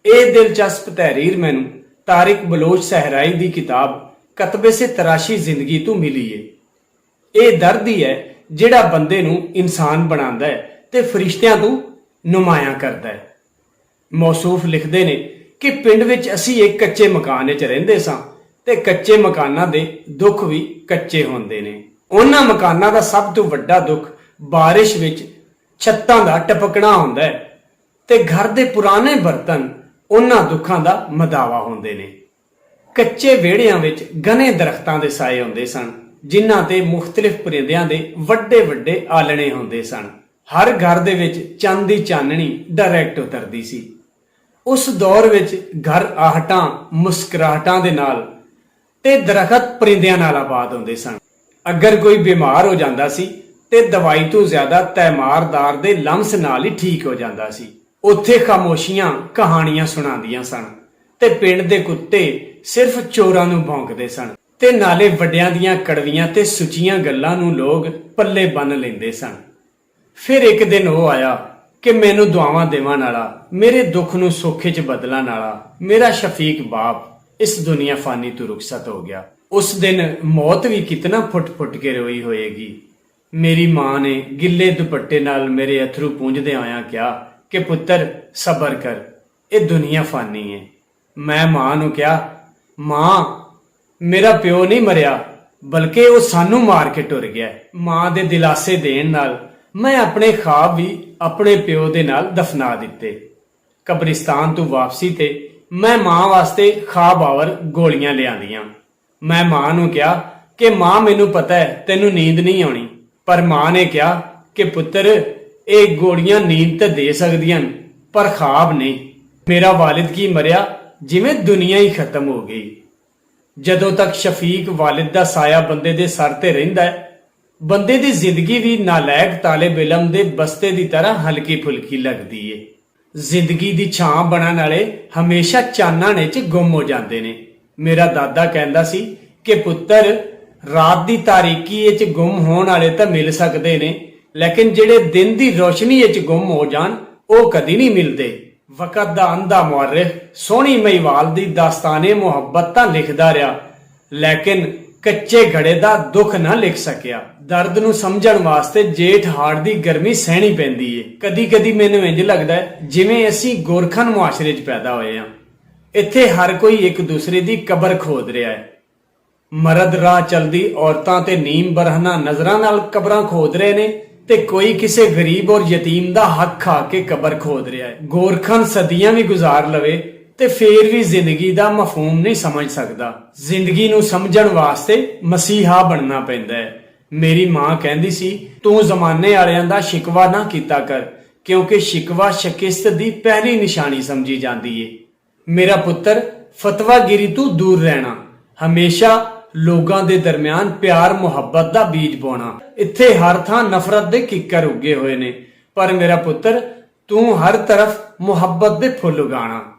ਇਹ ਦਿਲਚਸਪ ਤਹਿਰੀਰ ਮੈਨੂੰ ਤਾਰਿਕ ਬਲੋਚ ਸਹਿਰਾਈ ਦੀ ਕਿਤਾਬ ਕਤਬੇ ਸੇ ਤਰਾਸ਼ੀ ਜ਼ਿੰਦਗੀ ਤੋਂ ਮਿਲੀ ਏ। ਇਹ ਦਰਦ ਹੀ ਹੈ ਜਿਹੜਾ ਬੰਦੇ ਨੂੰ ਇਨਸਾਨ ਬਣਾਉਂਦਾ ਹੈ ਤੇ ਫਰਿਸ਼ਤਿਆਂ ਤੋਂ ਨੁਮਾਇਆਂ ਕਰਦਾ ਹੈ। ਮੌਸੂਫ ਲਿਖਦੇ ਨੇ ਕਿ ਪਿੰਡ ਵਿੱਚ ਅਸੀਂ ਇੱਕ ਕੱਚੇ ਮਕਾਨ ਵਿੱਚ ਰਹਿੰਦੇ ਸਾਂ ਤੇ ਕੱਚੇ ਮਕਾਨਾਂ ਦੇ ਦੁੱਖ ਵੀ ਕੱਚੇ ਹੁੰਦੇ ਨੇ। ਉਹਨਾਂ ਮਕਾਨਾਂ ਦਾ ਸਭ ਤੋਂ ਵੱਡਾ ਦੁੱਖ ਬਾਰਿਸ਼ ਵਿੱਚ ਛੱਤਾਂ ਦਾ ਟਪਕਣਾ ਹੁੰਦਾ ਹੈ ਤੇ ਘਰ ਦੇ ਪੁਰਾਣੇ ਬਰਤਨ ਉਹਨਾਂ ਦੁੱਖਾਂ ਦਾ ਮਦਾਵਾ ਹੁੰਦੇ ਨੇ। ਕੱਚੇ ਵਿਹੜਿਆਂ ਵਿੱਚ ਘਣੇ ਦਰਖਤਾਂ ਦੇ ਸਾਏ ਹੁੰਦੇ ਸਨ ਜਿਨ੍ਹਾਂ ਤੇ ਮੁਖਤਲਿਫ ਪਰਿੰਦਿਆਂ ਦੇ ਵੱਡੇ ਵੱਡੇ ਆਲਣੇ ਹੁੰਦੇ ਸਨ। ਹਰ ਘਰ ਦੇ ਵਿੱਚ ਚੰਨ ਦੀ ਚਾਨਣੀ ਡਾਇਰੈਕਟ ਉਤਰਦੀ ਸੀ। ਉਸ ਦੌਰ ਵਿੱਚ ਘਰ ਆਹਟਾਂ ਮੁਸਕਰਾਹਟਾਂ ਦੇ ਨਾਲ ਤੇ ਦਰਖਤ ਪਰਿੰਦਿਆਂ ਨਾਲ ਆਬਾਦ ਹੁੰਦੇ ਸਨ। ਅਗਰ ਕੋਈ ਬਿਮਾਰ ਹੋ ਜਾਂਦਾ ਸੀ ਤੇ ਦਵਾਈ ਤੋਂ ਜ਼ਿਆਦਾ ਤੈਮਾਰਦਾਰ ਦੇ ਲਮਸ ਨਾਲ ਹੀ ਠੀਕ ਹੋ ਜਾਂਦਾ ਸੀ। ਉੱਥੇ ਖਾਮੋਸ਼ੀਆਂ ਕਹਾਣੀਆਂ ਸੁਣਾਉਂਦੀਆਂ ਸਨ ਤੇ ਪਿੰਡ ਦੇ ਕੁੱਤੇ ਸਿਰਫ ਚੋਰਾਂ ਨੂੰ ਭੌਂਕਦੇ ਸਨ ਤੇ ਨਾਲੇ ਵੱਡਿਆਂ ਦੀਆਂ ਕੜਵੀਆਂ ਤੇ ਸੁੱਚੀਆਂ ਗੱਲਾਂ ਨੂੰ ਲੋਕ ਪੱਲੇ ਬੰਨ ਲੈਂਦੇ ਸਨ। ਫਿਰ ਇੱਕ ਦਿਨ ਉਹ ਆਇਆ ਕਿ ਮੈਨੂੰ ਦੁਆਵਾਂ ਦੇਵਾਂ ਵਾਲਾ, ਮੇਰੇ ਦੁੱਖ ਨੂੰ ਸੁੱਖ 'ਚ ਬਦਲਣ ਵਾਲਾ ਮੇਰਾ ਸ਼ਫੀਕ ਬਾਪ ਇਸ ਦੁਨੀਆ ਫਾਨੀ ਤੋਂ ਰੁਖਸਤ ਹੋ ਗਿਆ। ਉਸ ਦਿਨ ਮੌਤ ਵੀ ਕਿਤਨਾ ਫੁੱਟ-ਫੁੱਟ ਕੇ ਰੋਈ ਹੋਏਗੀ। ਮੇਰੀ ਮਾਂ ਨੇ ਗਿੱਲੇ ਦੁਪੱਟੇ ਨਾਲ ਮੇਰੇ ਅਥਰੂ ਪੂੰਝਦੇ ਆਇਆਂ ਕਿਹਾ ਕਿ ਪੁੱਤਰ ਸਬਰ ਕਰ, ਇਹ ਦੁਨੀਆ ਫਾਨੀ ਹੈ। ਮੈਂ ਮਾਂ ਨੂੰ ਕਿਹਾ, ਮਾਂ ਮੇਰਾ ਪਿਓ ਨਹੀਂ ਮਰਿਆ ਬਲਕਿ ਉਹ ਸਾਨੂੰ ਮਾਰ ਕੇ ਟੁਰ ਗਿਆ। ਮਾਂ ਦੇ ਦਿਲਾਸੇ ਦੇਣ ਨਾਲ ਮੈਂ ਆਪਣੇ ਖਾਬ ਵੀ ਆਪਣੇ ਪਿਓ ਦੇ ਨਾਲ ਦਫਨਾ ਦਿੱਤੇ। ਕਬਰਿਸਤਾਨ ਤੋਂ ਵਾਪਸੀ ਤੇ ਮੈਂ ਮਾਂ ਵਾਸਤੇ ਖਾਬਾਵਰ ਗੋਲੀਆਂ ਲਿਆਂਦੀਆਂ। ਮੈਂ ਮਾਂ ਨੂੰ ਕਿਹਾ ਕਿ ਮਾਂ ਮੈਨੂੰ ਪਤਾ ਹੈ ਤੈਨੂੰ ਨੀਂਦ ਨਹੀਂ ਆਉਣੀ, ਪਰ ਮਾਂ ਨੇ ਕਿਹਾ ਕਿ ਪੁੱਤਰ ਇਹ ਗੋਲੀਆਂ ਨੀਂਦ ਤਾਂ ਦੇ ਸਕਦੀਆਂ ਪਰ ਖਾਬ ਨਹੀਂ। ਮੇਰਾ ਵਾਲਿਦ ਕੀ ਮਰਿਆ ਜਿਵੇਂ ਦੁਨੀਆ ਹੀ ਖਤਮ ਹੋ ਗਈ। ਜਦੋਂ ਤੱਕ ਸ਼ਫੀਕ ਵਾਲਿਦ ਦਾ ਸਾਇਆ ਬੰਦੇ ਦੇ ਸਰ ਤੇ ਰਹਿੰਦਾ ਹੈ, ਬੰਦੇ ਦੀ ਜ਼ਿੰਦਗੀ ਵੀ ਨਾਲਾਇਕ ਤਾਲਿਬ ਇਲਮ ਦੇ ਬਸਤੇ ਦੀ ਤਰ੍ਹਾਂ ਹਲਕੀ ਫੁਲਕੀ ਲੱਗਦੀ ਏ। ਜ਼ਿੰਦਗੀ ਦੀ ਛਾਂ ਬਣਨ ਵਾਲੇ ਹਮੇਸ਼ਾ ਚਾਨਣ 'ਚ ਗੁੰਮ ਹੋ ਜਾਂਦੇ ਨੇ। ਮੇਰਾ ਦਾਦਾ ਕਹਿੰਦਾ ਸੀ ਕਿ ਪੁੱਤਰ ਰਾਤ ਦੀ ਤਾਰੀਕੀ 'ਚ ਗੁੰਮ ਹੋਣ ਵਾਲੇ ਤਾਂ ਮਿਲ ਸਕਦੇ ਨੇ, ਲੇਕਿਨ ਜਿਹੜੇ ਦਿਨ ਦੀ ਰੋਸ਼ਨੀ 'ਚ ਗੁੰਮ ਹੋ ਜਾਣ ਉਹ ਕਦੀ ਨਹੀਂ ਮਿਲਦੇ। ਵਕਤ ਦਾ ਅੰਧਾ ਮੁਅਰਰਿਖ ਸੋਹਣੀ ਮਹੀਵਾਲ ਦੀ ਦਾਸਤਾਨੇ ਮੁਹੱਬਤ ਤਾਂ ਲਿਖਦਾ ਰਿਹਾ, ਲੇਕਿਨ ਕੱਚੇ ਘੜੇ ਦਾ ਦੁੱਖ ਨਾ ਲਿਖ ਸਕਿਆ। ਦਰਦ ਨੂੰ ਸਮਝਣ ਵਾਸਤੇ ਜੇਠ ਹਾੜ ਦੀ ਗਰਮੀ ਸਹਿਣੀ ਪੈਂਦੀ ਏ। ਕਦੀ ਕਦੀ ਮੈਨੂੰ ਇੰਜ ਲੱਗਦਾ ਹੈ ਜਿਵੇਂ ਅਸੀਂ ਗੋਰਖਨ ਮੁਆਸ਼ਰੇ 'ਚ ਪੈਦਾ ਹੋਏ ਹਾਂ। ਇੱਥੇ ਹਰ ਕੋਈ ਇੱਕ ਦੂਸਰੇ ਦੀ ਕਬਰ ਖੋਦ ਰਿਹਾ ਹੈ। ਮਰਦ ਰਾਹ ਚਲਦੀ ਔਰਤਾਂ ਤੇ ਨੀਮ ਬਰਹਨਾ ਨਜ਼ਰਾਂ ਨਾਲ ਕਬਰਾਂ ਖੋਦ ਰਹੇ ਨੇ ਤੇ ਕੋਈ ਕਿਸੇ ਗਰੀਬ ਔਰ ਯਤੀਮ ਦਾ ਹੱਕ ਖਾ ਕੇ ਕਬਰ ਖੋਦ ਰਿਹਾ ਹੈ। ਗੋਰਖਨ ਸਦੀਆਂ ਵੀ ਗੁਜ਼ਾਰ ਲਵੇ ਤੇ ਫੇਰ ਵੀ ਜ਼ਿੰਦਗੀ ਦਾ ਮਫਹੂਮ ਨਹੀਂ ਸਮਝ ਸਕਦਾ। ਜ਼ਿੰਦਗੀ ਨੂੰ ਸਮਝਣ ਵਾਸਤੇ ਮਸੀਹਾ ਬਣਨਾ ਪੈਂਦਾ ਹੈ। ਮੇਰੀ ਮਾਂ ਕਹਿੰਦੀ ਸੀ, ਤੂੰ ਜ਼ਮਾਨੇ ਵਾਲਿਆਂ ਦਾ ਸ਼ਿਕਵਾ ਨਾ ਕੀਤਾ ਕਰ ਕਿਉਂਕਿ ਸ਼ਿਕਵਾ ਸ਼ਿਕਸਤ ਦੀ ਪਹਿਲੀ ਨਿਸ਼ਾਨੀ ਸਮਝੀ ਜਾਂਦੀ ਏ। ਮੇਰਾ ਪੁੱਤਰ ਫਤਵਾਗਿਰੀ ਤੋਂ ਦੂਰ ਰਹਿਣਾ, ਹਮੇਸ਼ਾ ਲੋਕਾਂ ਦੇ ਦਰਮਿਆਨ ਪਿਆਰ ਮੁਹੱਬਤ ਦਾ ਬੀਜ ਬੋਣਾ। ਇੱਥੇ ਹਰ ਥਾਂ ਨਫ਼ਰਤ ਦੇ ਕਿੱਕਰ ਉੱਗੇ ਹੋਏ ਨੇ, ਪਰ ਮੇਰਾ ਪੁੱਤਰ ਤੂੰ ਹਰ ਤਰਫ ਮੁਹੱਬਤ ਦੇ ਫੁੱਲ ਉਗਾਣਾ।